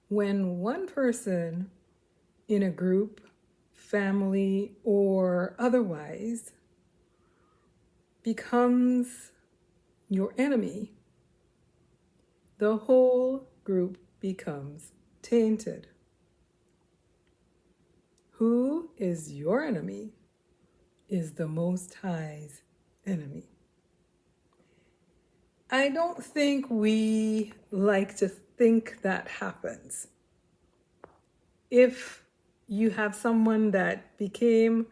When one person in a group, family, or otherwise becomes your enemy, the whole group becomes tainted. Who is your enemy is the Most High's enemy. I don't think we like to think that happens. If you have someone that became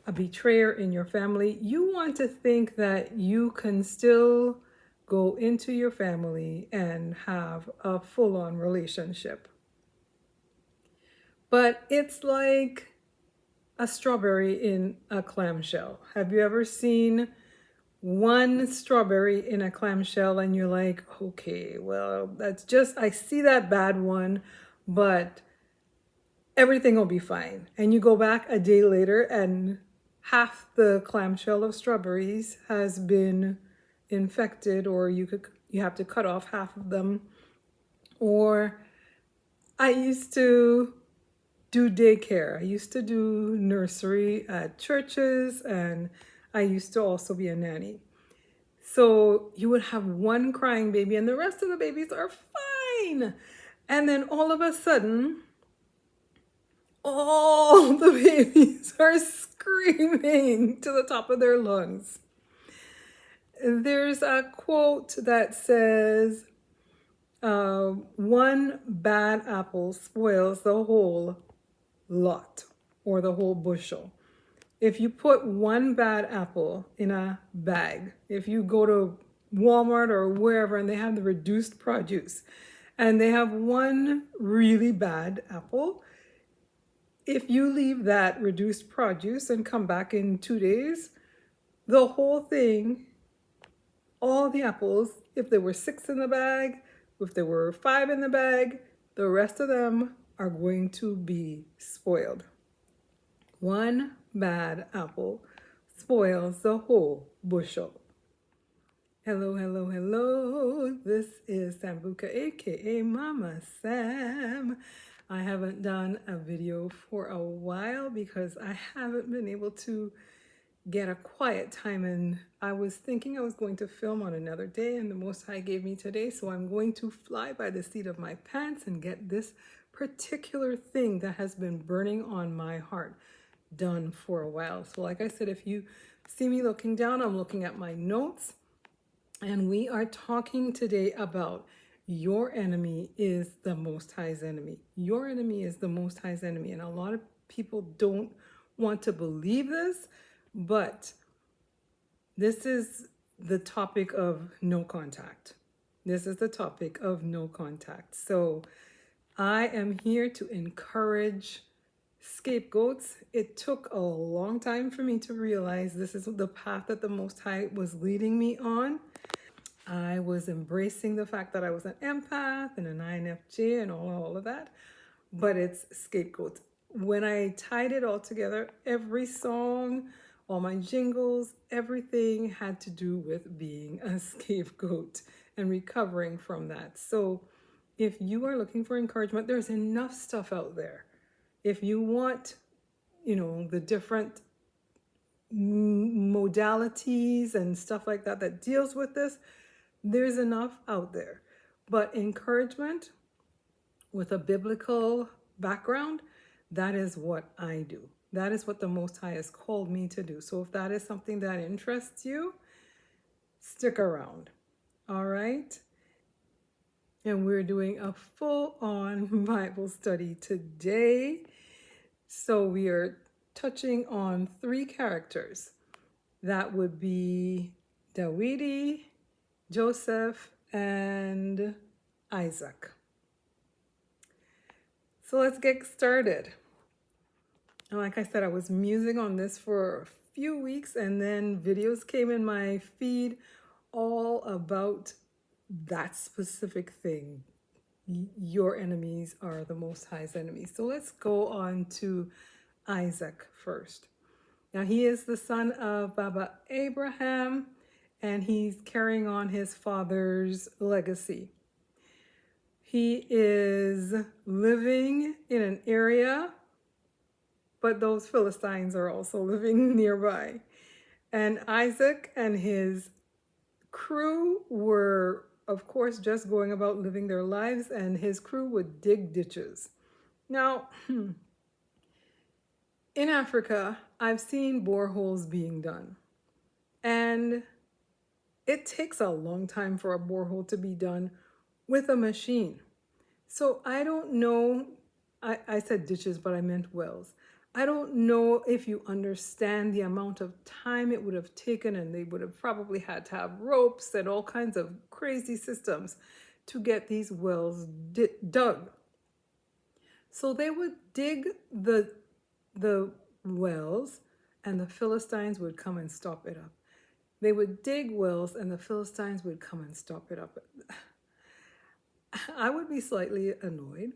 a betrayer in your family, you want to think that you can still go into your family and have a full-on relationship. But it's like a strawberry in a clamshell. Have you ever seen one strawberry in a clamshell and you're like, okay, well, that's just, I see that bad one, but everything will be fine. And you go back a day later and half the clamshell of strawberries has been infected, or you have to cut off half of them. Or I used to do daycare. I used to do nursery at churches, and I used to also be a nanny. So you would have one crying baby and the rest of the babies are fine. And then all of a sudden, all the babies are screaming to the top of their lungs. There's a quote that says, one bad apple spoils the whole lot or the whole bushel. If you put one bad apple in a bag, if you go to Walmart or wherever and they have the reduced produce and they have one really bad apple, if you leave that reduced produce and come back in 2 days, the whole thing, all the apples, if there were 6 in the bag, if there were 5 in the bag, the rest of them are going to be spoiled. One bad apple spoils the whole bushel. Hello, hello, hello. This is Sambuka, aka Mama Sam. I haven't done a video for a while because I haven't been able to get a quiet time, and I was thinking I was going to film on another day, and the Most High gave me today, so I'm going to fly by the seat of my pants and get this particular thing that has been burning on my heart done for a while. So like I said, if you see me looking down, I'm looking at my notes, and we are talking today about your enemy is the Most High's enemy. Your enemy is the Most High's enemy. And a lot of people don't want to believe this, but this is the topic of no contact. This is the topic of no contact. So I am here to encourage scapegoats. It took a long time for me to realize this is the path that the Most High was leading me on. I was embracing the fact that I was an empath and an INFJ and all of that, but it's scapegoats. When I tied it all together, every song, all my jingles, everything had to do with being a scapegoat and recovering from that. So if you are looking for encouragement, there's enough stuff out there. If you want, the different modalities and stuff like that that deals with this, there's enough out there. But encouragement with a biblical background, that is what I do. That is what the Most High has called me to do. So if that is something that interests you, stick around. All right? And we're doing a full-on Bible study today. So we are touching on 3 characters. That would be Dawidi, Joseph, and Isaac. So let's get started. And like I said, I was musing on this for a few weeks, and then videos came in my feed all about that specific thing. Your enemies are the Most High's enemies. So let's go on to Isaac first. Now he is the son of Baba Abraham, and he's carrying on his father's legacy. He is living in an area, but those Philistines are also living nearby. And Isaac and his crew were, of course, just going about living their lives, and his crew would dig ditches. Now, in Africa, I've seen boreholes being done, and it takes a long time for a borehole to be done with a machine. So I don't know, I said ditches, but I meant wells. I don't know if you understand the amount of time it would have taken, and they would have probably had to have ropes and all kinds of crazy systems to get these wells dug. So they would dig the wells, and the Philistines would come and stop it up. They would dig wells, and the Philistines would come and stop it up. I would be slightly annoyed,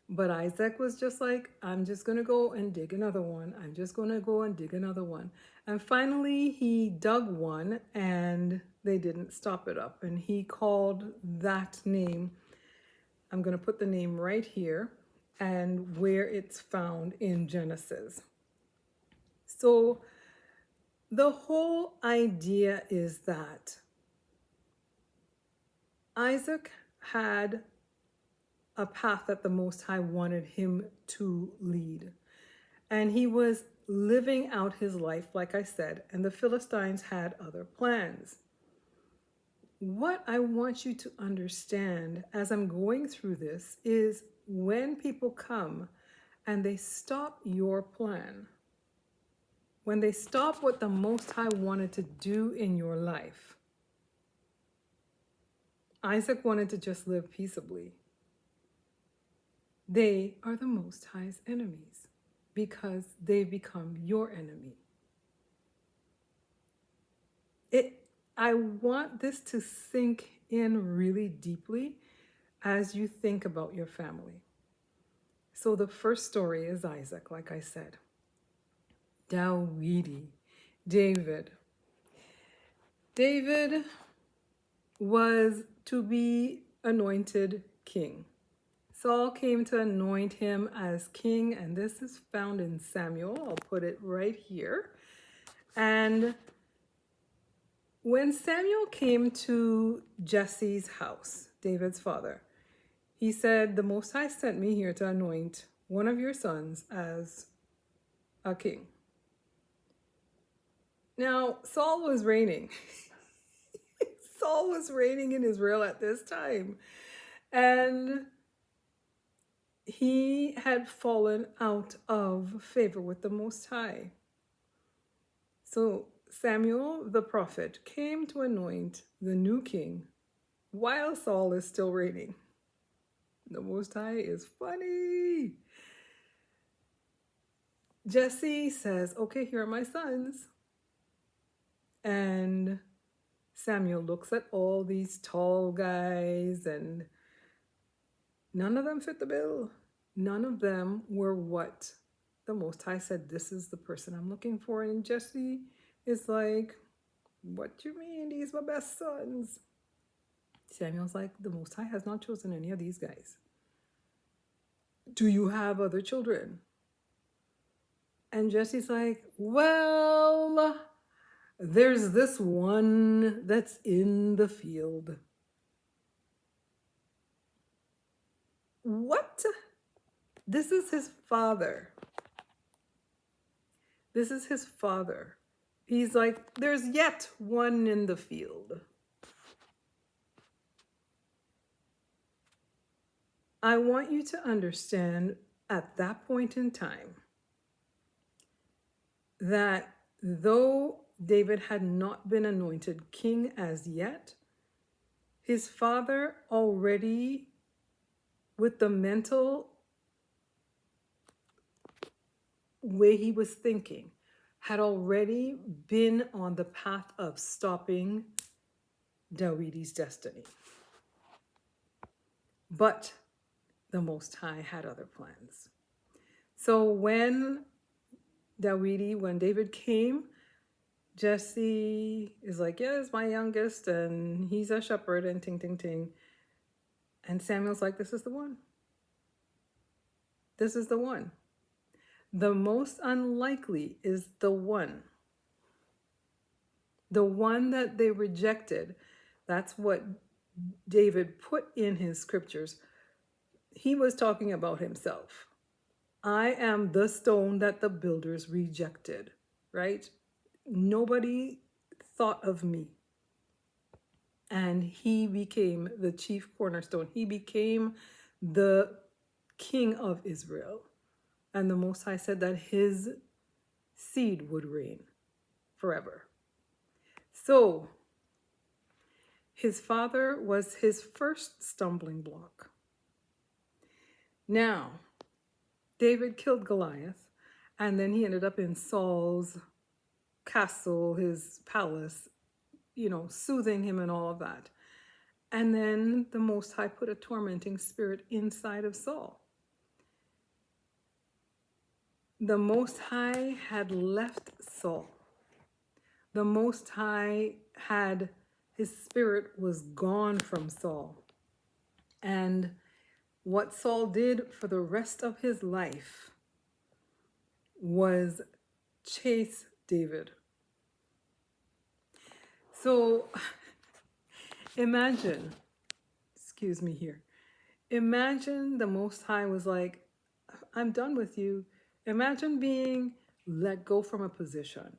but Isaac was just like, I'm just going to go and dig another one. I'm just going to go and dig another one. And finally, he dug one, and they didn't stop it up. And he called that name, I'm going to put the name right here, and where it's found in Genesis. So the whole idea is that Isaac had a path that the Most High wanted him to lead. And he was living out his life, like I said, and the Philistines had other plans. What I want you to understand as I'm going through this is when people come and they stop your plan, when they stop what the Most High wanted to do in your life. Isaac wanted to just live peaceably. They are the Most High's enemies because they've become your enemy. I want this to sink in really deeply as you think about your family. So the first story is Isaac, like I said. David. David was to be anointed king. Saul came to anoint him as king, and this is found in Samuel. I'll put it right here. And when Samuel came to Jesse's house, David's father, he said, the Most High sent me here to anoint one of your sons as a king. Now, Saul was reigning. Saul was reigning in Israel at this time. And he had fallen out of favor with the Most High. So Samuel the prophet came to anoint the new king while Saul is still reigning. The Most High is funny. Jesse says, okay, here are my sons. And Samuel looks at all these tall guys, and none of them fit the bill. None of them were what the Most High said, this is the person I'm looking for. And Jesse is like, what do you mean? These are my best sons. Samuel's like, the Most High has not chosen any of these guys. Do you have other children? And Jesse's like, well, there's this one that's in the field. What? This is his father. This is his father. He's like, there's yet one in the field. I want you to understand at that point in time that though David had not been anointed king as yet, his father already, with the mental way he was thinking, had already been on the path of stopping Davidi's destiny. But the Most High had other plans. So when David came, Jesse is like, yeah, it's my youngest, and he's a shepherd, and ting, ting, ting. And Samuel's like, this is the one. This is the one. The most unlikely is the one. The one that they rejected. That's what David put in his scriptures. He was talking about himself. I am the stone that the builders rejected, right? Nobody thought of me. And he became the chief cornerstone. He became the king of Israel. And the Most High said that his seed would reign forever. So, his father was his first stumbling block. Now, David killed Goliath, and then he ended up in Saul's castle, his palace, soothing him and all of that. And then the Most High put a tormenting spirit inside of Saul. The Most High had left Saul. The Most High his spirit was gone from Saul. And what Saul did for the rest of his life was chase David. So imagine the Most High was like, I'm done with you. Imagine being let go from a position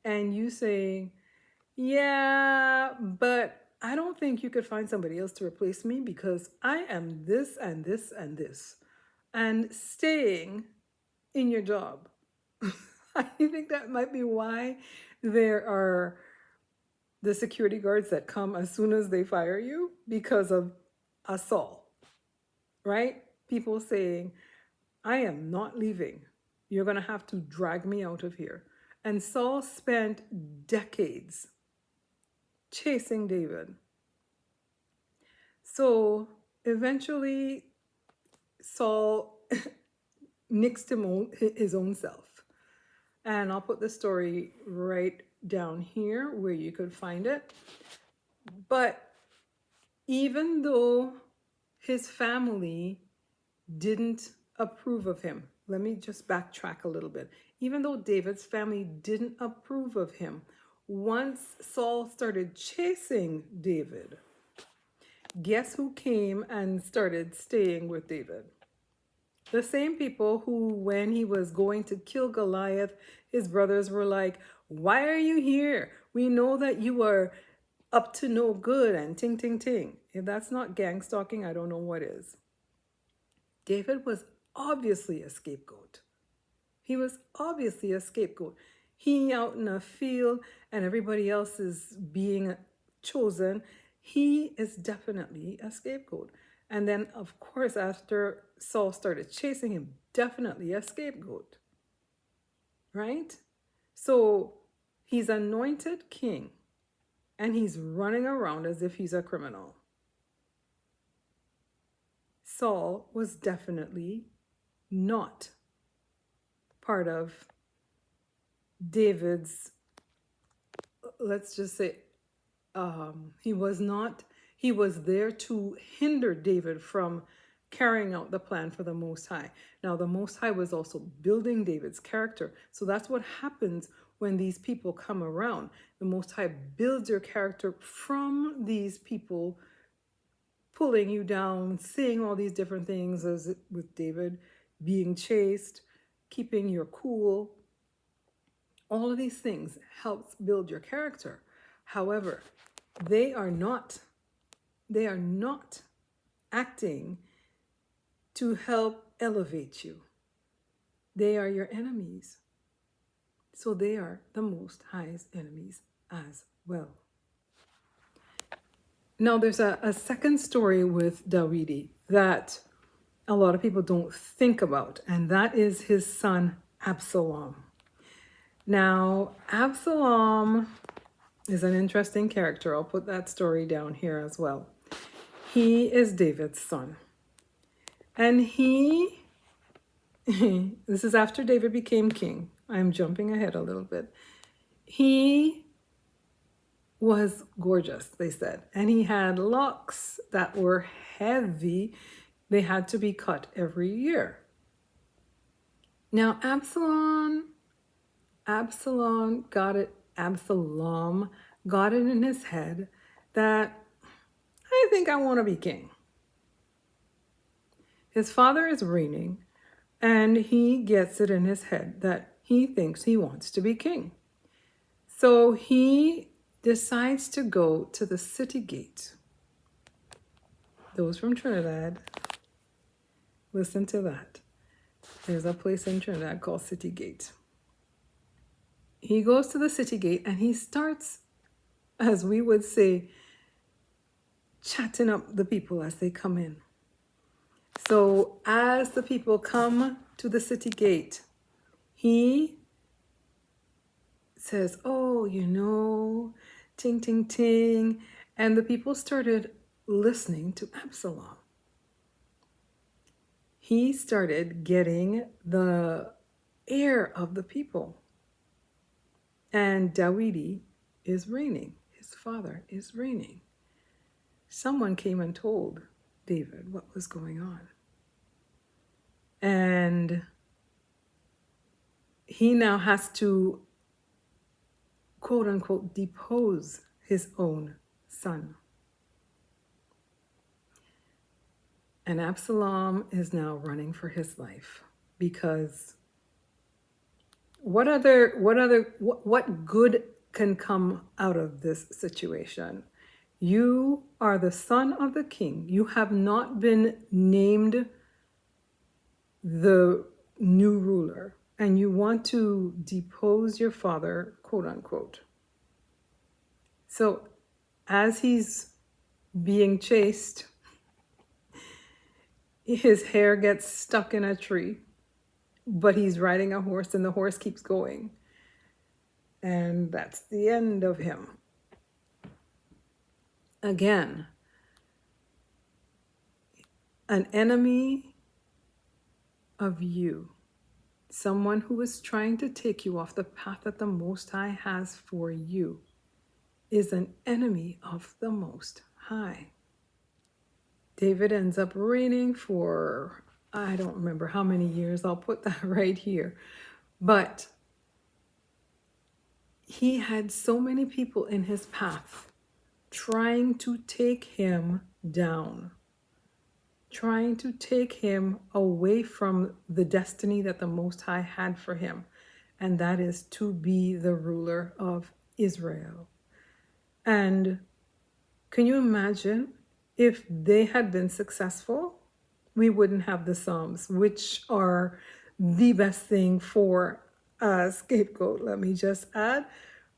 and you saying, yeah, but I don't think you could find somebody else to replace me because I am this and this and this, and staying in your job. I think that might be why there are the security guards that come as soon as they fire you, because of a Saul, right? People saying, I am not leaving. You're going to have to drag me out of here. And Saul spent decades chasing David. So eventually Saul nixed his own self. And I'll put the story right down here where you could find it. But even though his family didn't approve of him, let me just backtrack a little bit. Even though David's family didn't approve of him, once Saul started chasing David, guess who came and started staying with David? The same people who, when he was going to kill Goliath, his brothers were like, why are you here? We know that you are up to no good and ting, ting, ting. If that's not gang stalking, I don't know what is. David was obviously a scapegoat. He was obviously a scapegoat. He out in a field and everybody else is being chosen. He is definitely a scapegoat. And then, of course, after Saul started chasing him, definitely a scapegoat. Right? So he's anointed king and he's running around as if he's a criminal. Saul was definitely not part of David's, let's just say, he was there to hinder David from carrying out the plan for the Most High. Now, the Most High was also building David's character. So that's what happens when these people come around. The Most High builds your character from these people pulling you down, saying all these different things, as with David being chased, keeping your cool. All of these things helps build your character. However, they are not acting to help elevate you. They are your enemies. So they are the Most High's enemies as well. Now, there's a second story with Dawidi that a lot of people don't think about, and that is his son Absalom. Now, Absalom is an interesting character. I'll put that story down here as well. He is David's son. And this is after David became king. I'm jumping ahead a little bit. He was gorgeous, they said. And he had locks that were heavy. They had to be cut every year. Now, Absalom got it in his head that I think I want to be king. His father is reigning, and he gets it in his head that he thinks he wants to be king. So he decides to go to the city gate. Those from Trinidad, listen to that. There's a place in Trinidad called City Gate. He goes to the city gate and he starts, as we would say, chatting up the people as they come in. So as the people come to the city gate, he says, oh, ting, ting, ting. And the people started listening to Absalom. He started getting the ear of the people. And Dawidi is reigning. His father is reigning. Someone came and told David what was going on. And he now has to, quote unquote, depose his own son. And Absalom is now running for his life because what good can come out of this situation? You are the son of the king. You have not been named the new ruler, and you want to depose your father, quote unquote. So as he's being chased, his hair gets stuck in a tree, but he's riding a horse and the horse keeps going. And that's the end of him. Again, an enemy of you, someone who is trying to take you off the path that the Most High has for you, is an enemy of the Most High. David ends up reigning for, I don't remember how many years, I'll put that right here. But he had so many people in his path trying to take him down, trying to take him away from the destiny that the Most High had for him, and that is to be the ruler of Israel. And can you imagine if they had been successful? We wouldn't have the Psalms, which are the best thing for a scapegoat, let me just add,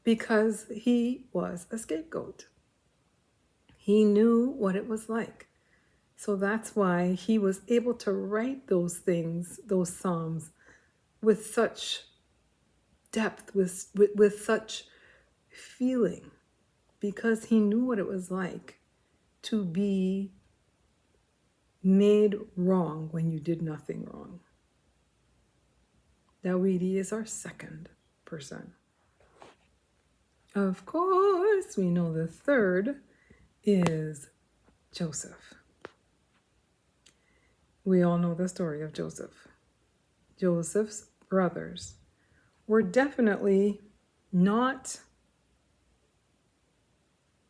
because he was a scapegoat. He knew what it was like. So that's why he was able to write those things, those Psalms, with such depth, with such feeling, because he knew what it was like to be made wrong when you did nothing wrong. Dawidi is our second person. Of course, we know the third is Joseph. We all know the story of Joseph. Joseph's brothers were definitely not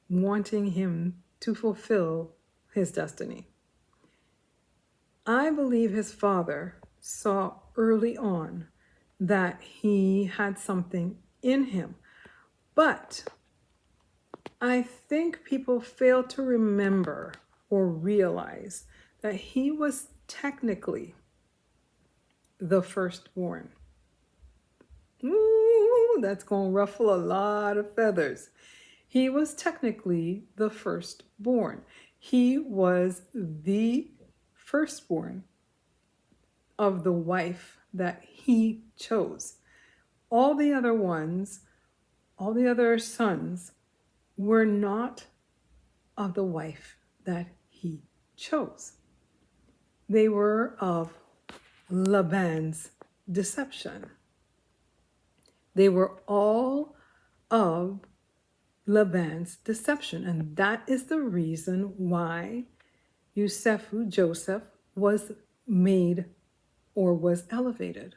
wanting him to fulfill his destiny. I believe his father saw early on that he had something in him. But I think people fail to remember or realize that he was technically the firstborn. Ooh, that's going to ruffle a lot of feathers. He was technically the firstborn. He was the firstborn of the wife that he chose. All the other sons were not of the wife that he chose. They were of Laban's deception. They were all of Laban's deception. And that is the reason why Joseph, was made or was elevated.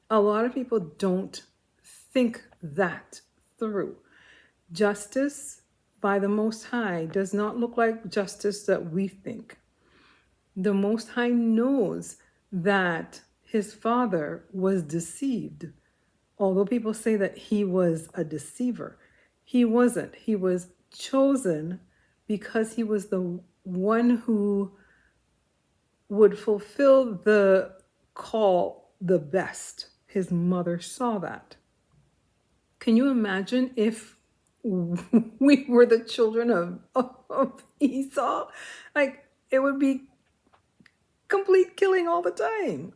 A lot of people don't think that through. Justice by the Most High does not look like justice that we think. The Most High knows that his father was deceived. Although people say that he was a deceiver, he wasn't. He was chosen because he was the one who would fulfill the call the best. His mother saw that. Can you imagine if we were the children of Esau? Like, it would be complete killing all the time,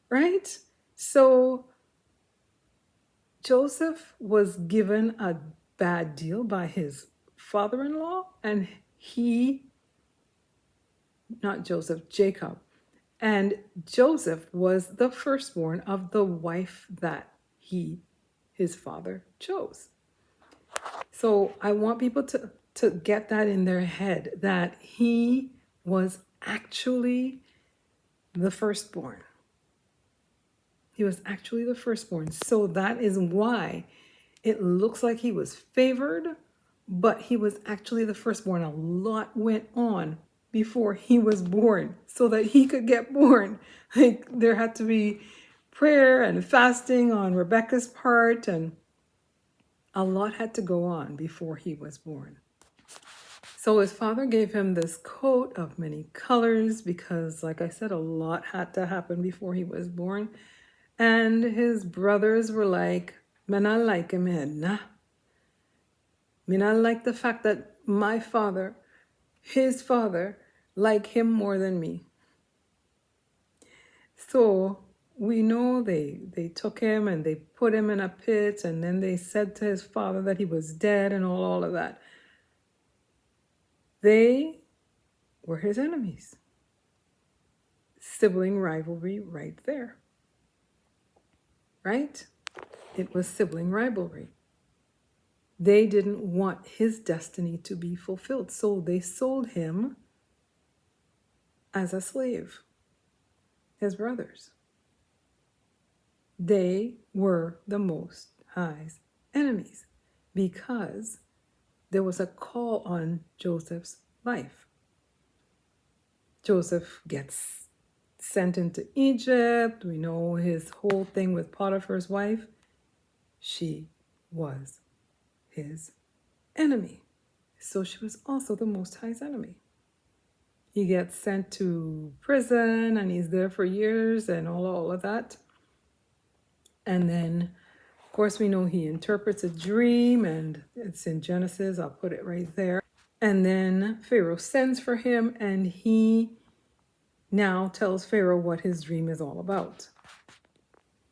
right? So Joseph was given a bad deal by his father-in-law, and Jacob. And Joseph was the firstborn of the wife that his father chose. So I want people to get that in their head, that he was actually the firstborn. He was actually the firstborn. So that is why it looks like he was favored, but he was actually the firstborn. A lot went on before he was born so that he could get born. Like, there had to be prayer and fasting on Rebecca's part, and a lot had to go on before he was born. So his father gave him this coat of many colors because, like I said, a lot had to happen before he was born. And his brothers were like, "Me not like him, nah. Me not like the fact that my father, his father, like him more than me." So we know they took him and they put him in a pit, and then they said to his father that he was dead and all of that. They were his enemies. Sibling rivalry right there. Right? It was sibling rivalry. They didn't want his destiny to be fulfilled, so they sold him as a slave. His brothers. They were the Most High's enemies because there was a call on Joseph's life. Joseph gets sent into Egypt. We know his whole thing with Potiphar's wife. She was his enemy. So she was also the Most High's enemy. He gets sent to prison and he's there for years and all of that. And then, of course, we know he interprets a dream, and it's in Genesis. I'll put it right there. And then Pharaoh sends for him, and he now tells Pharaoh what his dream is all about.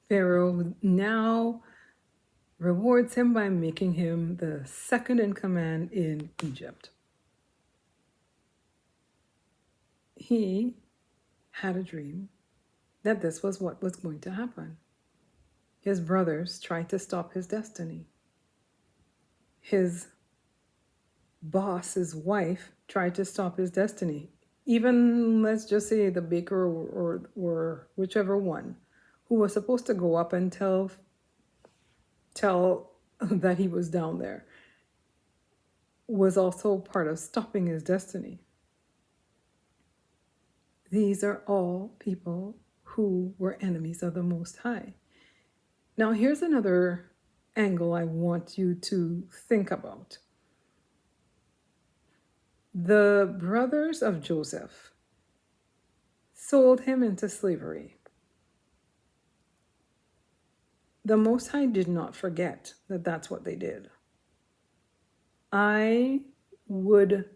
Pharaoh now rewards him by making him the second in command in Egypt. He had a dream that this was what was going to happen. His brothers tried to stop his destiny. His boss, his wife, tried to stop his destiny. Even, let's just say, the baker or whichever one, who was supposed to go up and tell that he was down there, was also part of stopping his destiny. These are all people who were enemies of the Most High. Now, here's another angle I want you to think about. The brothers of Joseph sold him into slavery. The Most High did not forget that that's what they did. I would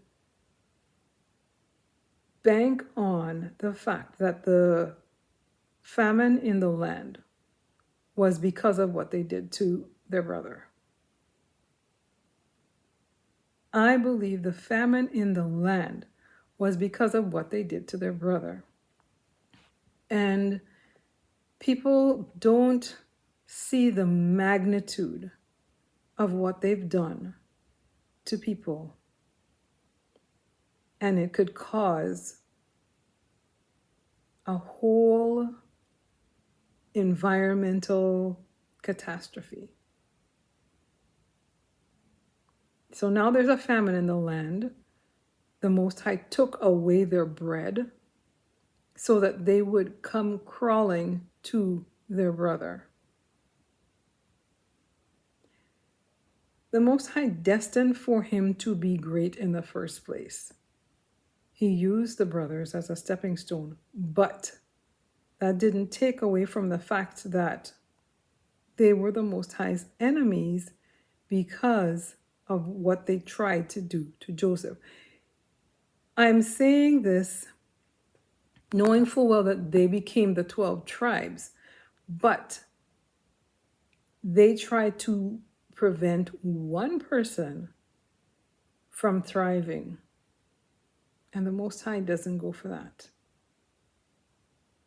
bank on the fact that the famine in the land was because of what they did to their brother. I believe the famine in the land was because of what they did to their brother. And people don't see the magnitude of what they've done to people, and it could cause a whole environmental catastrophe. So now there's a famine in the land. The Most High took away their bread so that they would come crawling to their brother. The Most High destined for him to be great in the first place. He used the brothers as a stepping stone, but that didn't take away from the fact that they were the Most High's enemies because of what they tried to do to Joseph. I'm saying this knowing full well that they became the 12 tribes, but they tried to prevent one person from thriving. And the Most High doesn't go for that.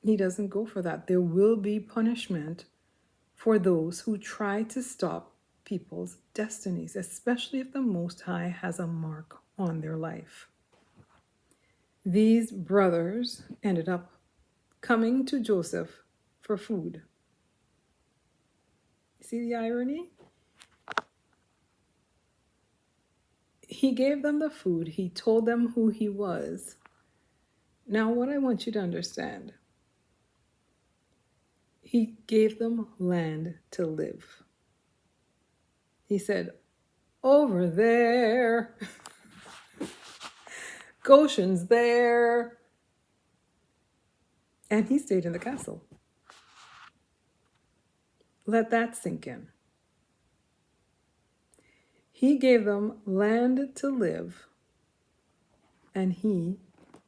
He doesn't go for that. There will be punishment for those who try to stop people's destinies, especially if the Most High has a mark on their life. These brothers ended up coming to Joseph for food. See the irony? He gave them the food. He told them who he was. Now, what I want you to understand, he gave them land to live. He said, over there, Goshen's there. And he stayed in the castle. Let that sink in. He gave them land to live, and he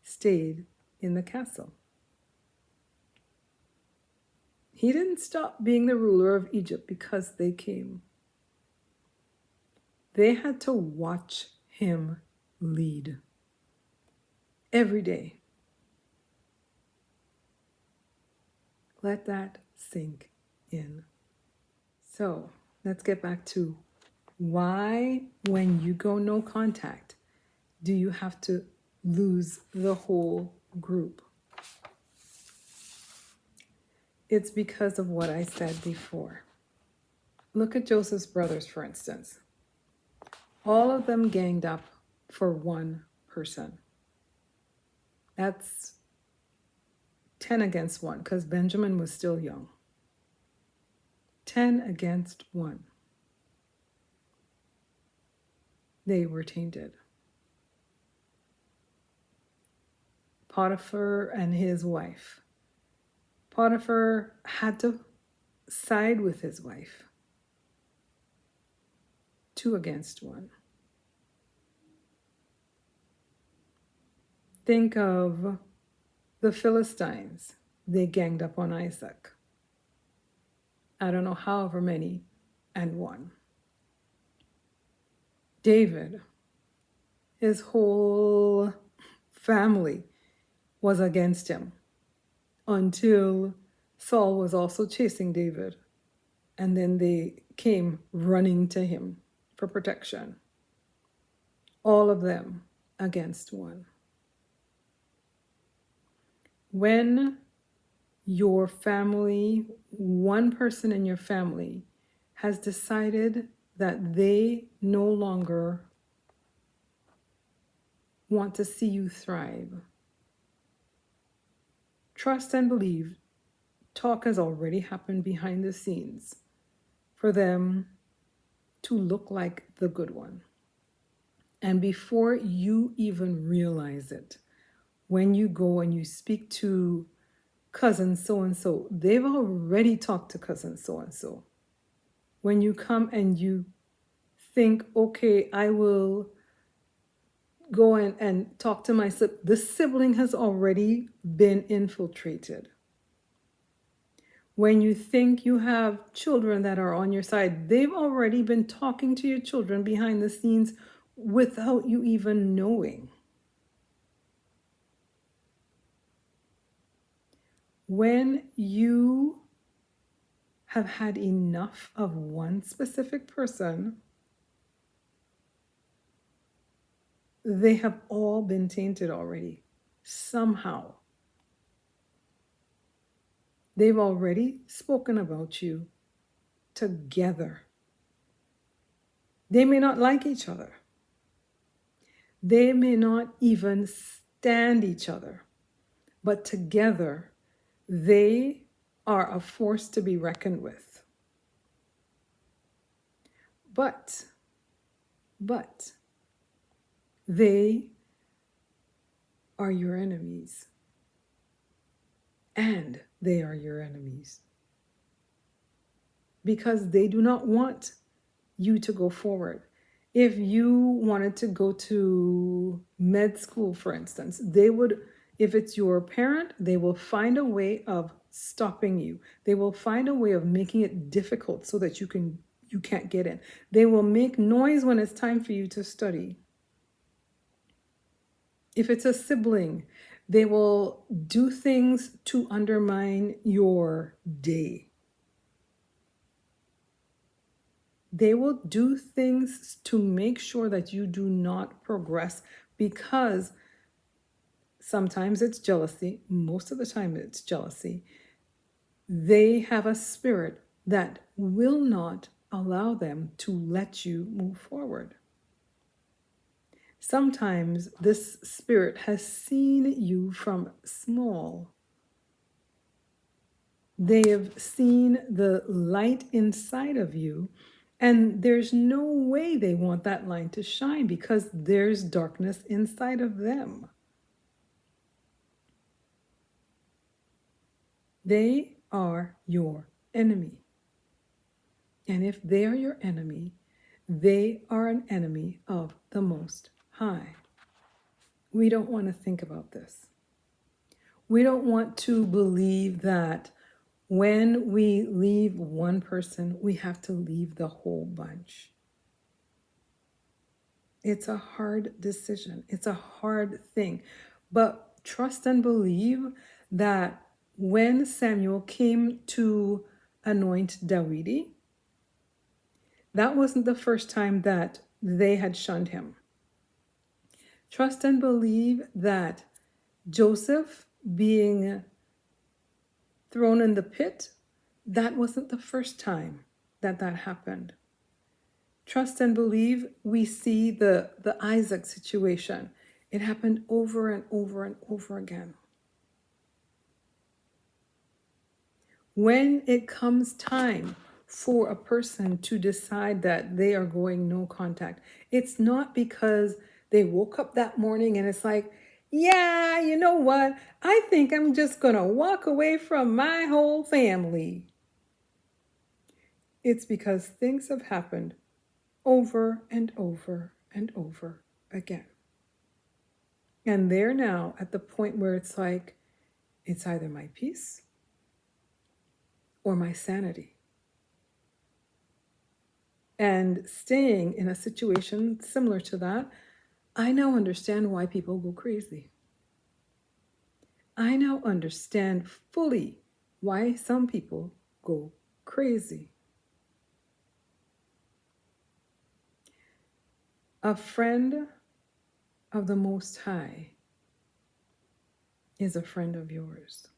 stayed in the castle. He didn't stop being the ruler of Egypt because they came. They had to watch him lead every day. Let that sink in. So let's get back to why, when you go no contact, do you have to lose the whole group? It's because of what I said before. Look at Joseph's brothers, for instance. All of them ganged up for one person. That's 10 against 1, because Benjamin was still young. 10 against 1. They were tainted. Potiphar and his wife. Potiphar had to side with his wife. 2 against 1. Think of the Philistines. They ganged up on Isaac. I don't know however many and won. David, his whole family was against him until Saul was also chasing David. And then they came running to him for protection. All of them against 1. When your family, one person in your family, has decided that they no longer want to see you thrive, trust and believe talk has already happened behind the scenes for them to look like the good one. And before you even realize it, when you go and you speak to cousin so-and-so, they've already talked to cousin so-and-so. When you come and you think, okay, I will go and talk to my sibling, the sibling has already been infiltrated. When you think you have children that are on your side, they've already been talking to your children behind the scenes without you even knowing. When you have had enough of one specific person, they have all been tainted already. Somehow. They've already spoken about you together. They may not like each other. They may not even stand each other. But together, they are a force to be reckoned with. But they are your enemies. And they are your enemies. Because they do not want you to go forward. If you wanted to go to med school, for instance, they would, if it's your parent, they will find a way of stopping you. They will find a way of making it difficult so that you can't get in. They will make noise when it's time for you to study. If it's a sibling, they will do things to undermine your day. They will do things to make sure that you do not progress, because sometimes it's jealousy. Most of the time it's jealousy. They have a spirit that will not allow them to let you move forward. Sometimes this spirit has seen you from small. They have seen the light inside of you, and there's no way they want that light to shine because there's darkness inside of them. They are your enemy. And if they are your enemy, they are an enemy of the Most High. We don't want to think about this. We don't want to believe that when we leave one person, we have to leave the whole bunch. It's a hard decision. It's a hard thing. But trust and believe that when Samuel came to anoint Dawidi, that wasn't the first time that they had shunned him. Trust and believe that Joseph being thrown in the pit, that wasn't the first time that happened. Trust and believe, we see the Isaac situation. It happened over and over and over again. When it comes time for a person to decide that they are going no contact, it's not because they woke up that morning and it's like, yeah, you know what? I think I'm just going to walk away from my whole family. It's because things have happened over and over and over again. And they're now at the point where it's like, it's either my peace or my sanity. And staying in a situation similar to that, I now understand why people go crazy. I now understand fully why some people go crazy. A friend of the Most High is a friend of yours.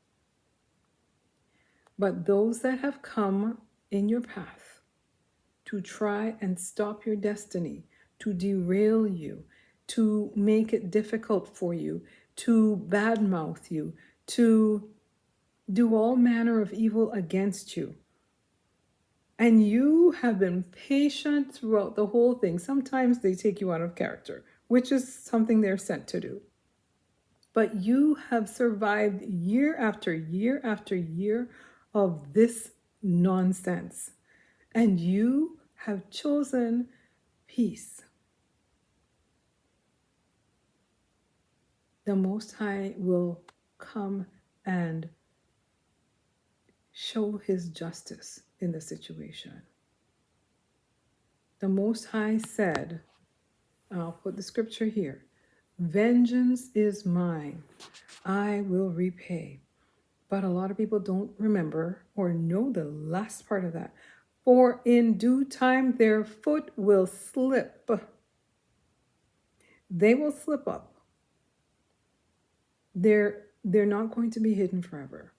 But those that have come in your path to try and stop your destiny, to derail you, to make it difficult for you, to badmouth you, to do all manner of evil against you, and you have been patient throughout the whole thing. Sometimes they take you out of character, which is something they're sent to do. But you have survived year after year after year of this nonsense. And you have chosen peace. The Most High will come and show his justice in the situation. The Most High said, I'll put the scripture here, vengeance is mine, I will repay. But a lot of people don't remember or know the last part of that. For in due time their foot will slip. They will slip up. They're not going to be hidden forever.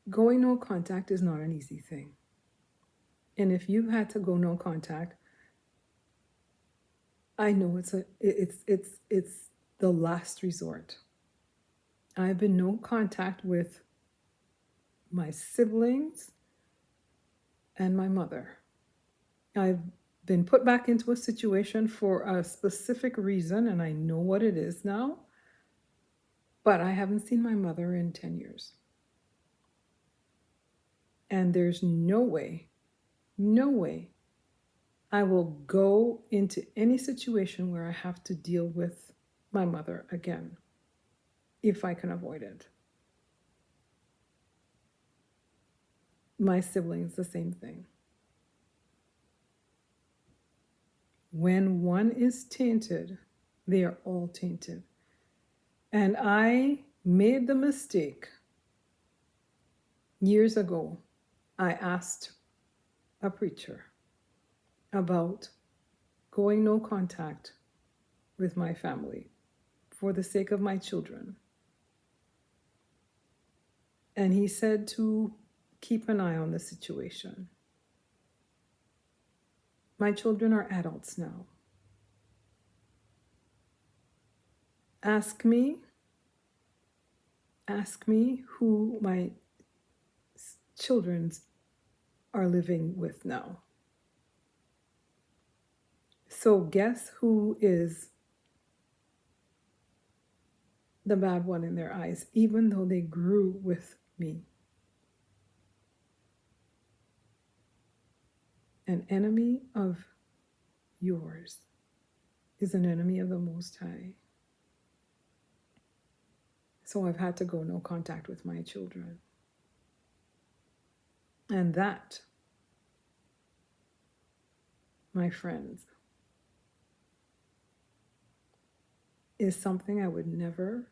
Going no contact is not an easy thing. And if you've had to go no contact, I know it's the last resort. I've been no contact with my siblings and my mother. I've been put back into a situation for a specific reason, and I know what it is now, but I haven't seen my mother in 10 years. And there's no way I will go into any situation where I have to deal with my mother again, if I can avoid it. My siblings, the same thing. When one is tainted, they are all tainted. And I made the mistake years ago. I asked a preacher about going no contact with my family for the sake of my children. And he said to keep an eye on the situation. My children are adults now. Ask me who my children are living with now. So guess who is the bad one in their eyes, even though they grew with me? An enemy of yours is an enemy of the Most High. So I've had to go no contact with my children. And that, my friends, is something I would never,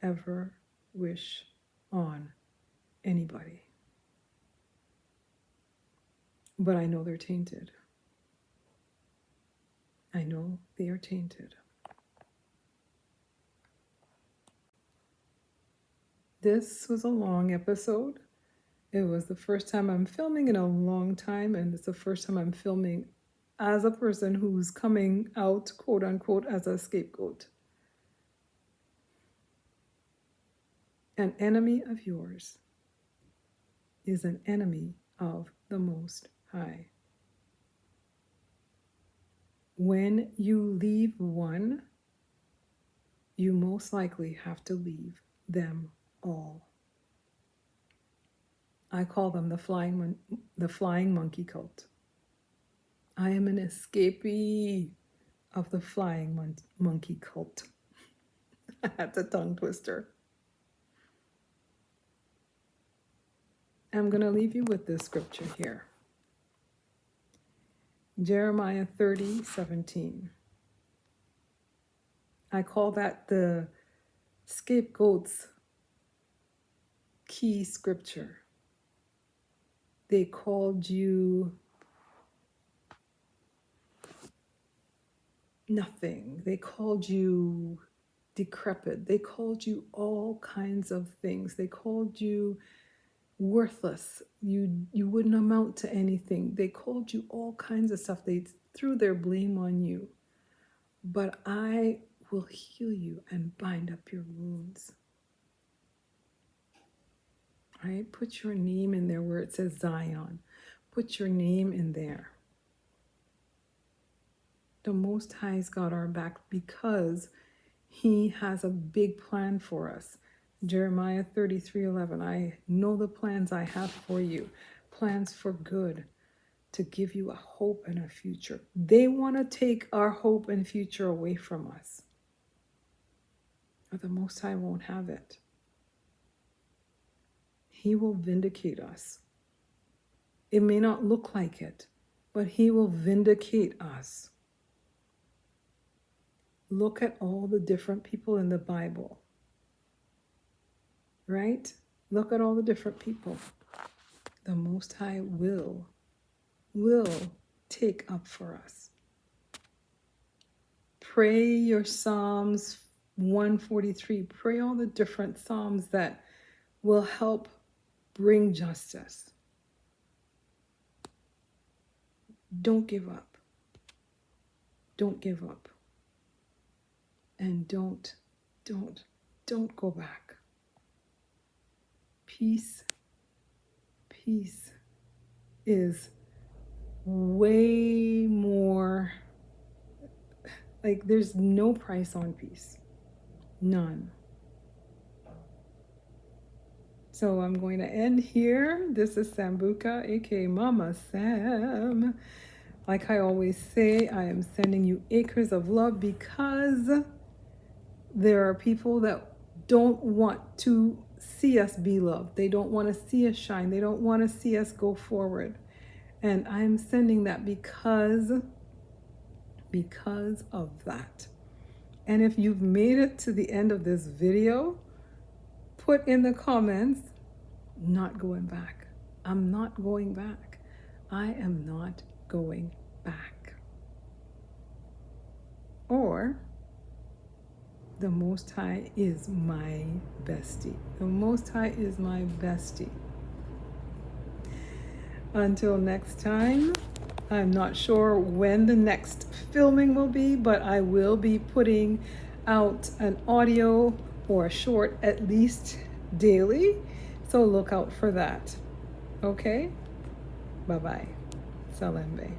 ever wish on anybody. But I know they're tainted. I know they are tainted. This was a long episode. It was the first time I'm filming in a long time, and it's the first time I'm filming as a person who's coming out, quote unquote, as a scapegoat. An enemy of yours is an enemy of the Most High. When you leave one, you most likely have to leave them all. I call them the flying monkey cult. I am an escapee of the flying monkey cult. That's a tongue twister. I'm going to leave you with this scripture here. Jeremiah 30:17. I call that the scapegoat's key scripture. They called you nothing. They called you decrepit. They called you all kinds of things. They called you worthless. You wouldn't amount to anything. They called you all kinds of stuff. They threw their blame on you. But I will heal you and bind up your wounds. Right? Put your name in there where it says Zion. Put your name in there. The Most High's got our back because He has a big plan for us. Jeremiah 33:11. I know the plans I have for you, plans for good, to give you a hope and a future. They want to take our hope and future away from us. But the Most High won't have it. He will vindicate us. It may not look like it, but He will vindicate us. Look at all the different people in the Bible. Right? Look at all the different people. The Most High will will take up for us. Pray your Psalms 143. Pray all the different Psalms that will help bring justice. Don't give up. Don't give up. And don't go back. Peace is way more, like there's no price on peace. None. So I'm going to end here. This is Sambuka, aka Mama Sam. Like I always say, I am sending you acres of love because there are people that don't want to see us be loved. They don't want to see us shine. They don't want to see us go forward. And I'm sending that because of that. And if you've made it to the end of this video, put in the comments, not going back. I'm not going back. I am not going back. Or, the Most High is my bestie. The Most High is my bestie. Until next time, I'm not sure when the next filming will be, but I will be putting out an audio or a short at least daily. So look out for that. Okay? Bye-bye. Salembe.